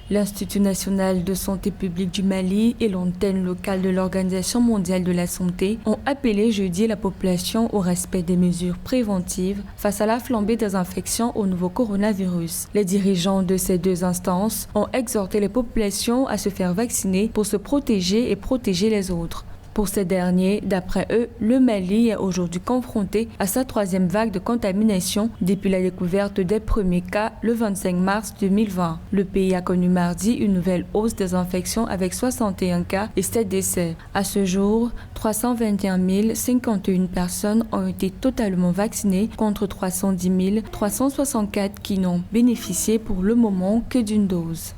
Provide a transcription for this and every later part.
L'Institut national de santé publique du Mali et l'antenne locale de l'Organisation mondiale de la santé ont appelé jeudi la population au respect des mesures préventives face à la flambée des infections au nouveau coronavirus. Les dirigeants de ces deux instances ont exhorté les populations à se faire vacciner pour se protéger et protéger les autres. Pour ces derniers, d'après eux, le Mali est aujourd'hui confronté à sa troisième vague de contamination depuis la découverte des premiers cas le 25 mars 2020. Le pays a connu mardi une nouvelle hausse des infections avec 61 cas et 7 décès. À ce jour, 321 051 personnes ont été totalement vaccinées contre 310 364 qui n'ont bénéficié pour le moment que d'une dose.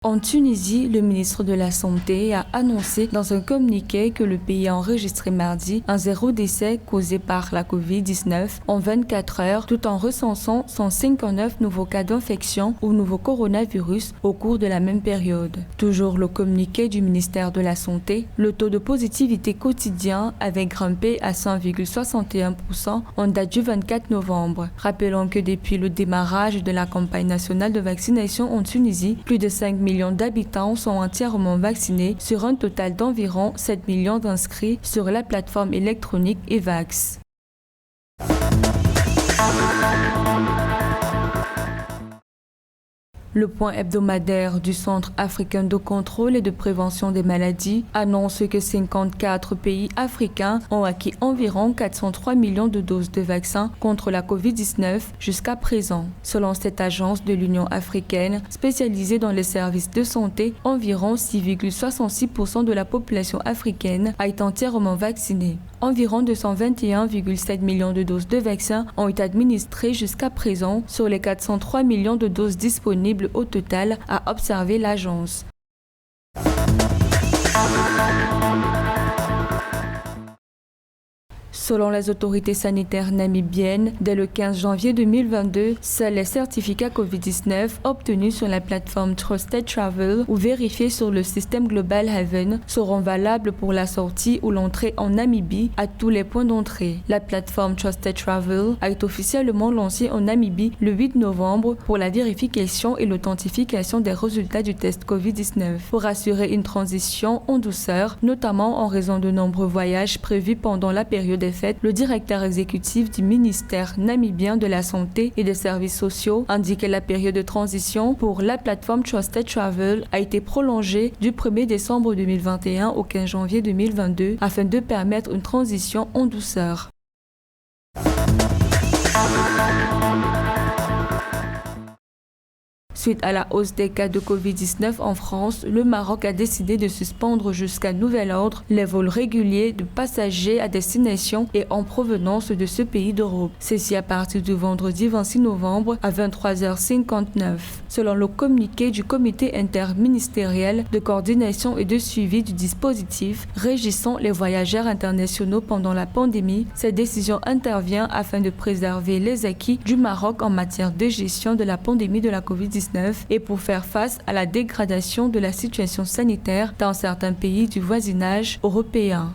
En Tunisie, le ministre de la Santé a annoncé dans un communiqué que le pays a enregistré mardi un 0 décès causé par la Covid-19 en 24 heures, tout en recensant 159 nouveaux cas d'infection au nouveau coronavirus au cours de la même période. Toujours le communiqué du ministère de la Santé, le taux de positivité quotidien avait grimpé à 100,61% en date du 24 novembre. Rappelons que depuis le démarrage de la campagne nationale de vaccination en Tunisie, plus de 5 millions d'habitants sont entièrement vaccinés sur un total d'environ 7 millions d'inscrits sur la plateforme électronique Evax. Le point hebdomadaire du Centre africain de contrôle et de prévention des maladies annonce que 54 pays africains ont acquis environ 403 millions de doses de vaccins contre la Covid-19 jusqu'à présent. Selon cette agence de l'Union africaine spécialisée dans les services de santé, environ 6,66% de la population africaine a été entièrement vaccinée. Environ 221,7 millions de doses de vaccins ont été administrées jusqu'à présent sur les 403 millions de doses disponibles au total, a observé l'agence. Selon les autorités sanitaires namibiennes, dès le 15 janvier 2022, seuls les certificats Covid-19 obtenus sur la plateforme Trusted Travel ou vérifiés sur le système Global Haven seront valables pour la sortie ou l'entrée en Namibie à tous les points d'entrée. La plateforme Trusted Travel a été officiellement lancée en Namibie le 8 novembre pour la vérification et l'authentification des résultats du test Covid-19. Pour assurer une transition en douceur, notamment en raison de nombreux voyages prévus pendant la période des fêtes, le directeur exécutif du ministère namibien de la Santé et des Services sociaux indique que la période de transition pour la plateforme Trusted Travel a été prolongée du 1er décembre 2021 au 15 janvier 2022 afin de permettre une transition en douceur. Suite à la hausse des cas de Covid-19 en France, le Maroc a décidé de suspendre jusqu'à nouvel ordre les vols réguliers de passagers à destination et en provenance de ce pays d'Europe. Ceci à partir du vendredi 26 novembre à 23h59. Selon le communiqué du comité interministériel de coordination et de suivi du dispositif régissant les voyageurs internationaux pendant la pandémie, cette décision intervient afin de préserver les acquis du Maroc en matière de gestion de la pandémie de la Covid-19 et pour faire face à la dégradation de la situation sanitaire dans certains pays du voisinage européen.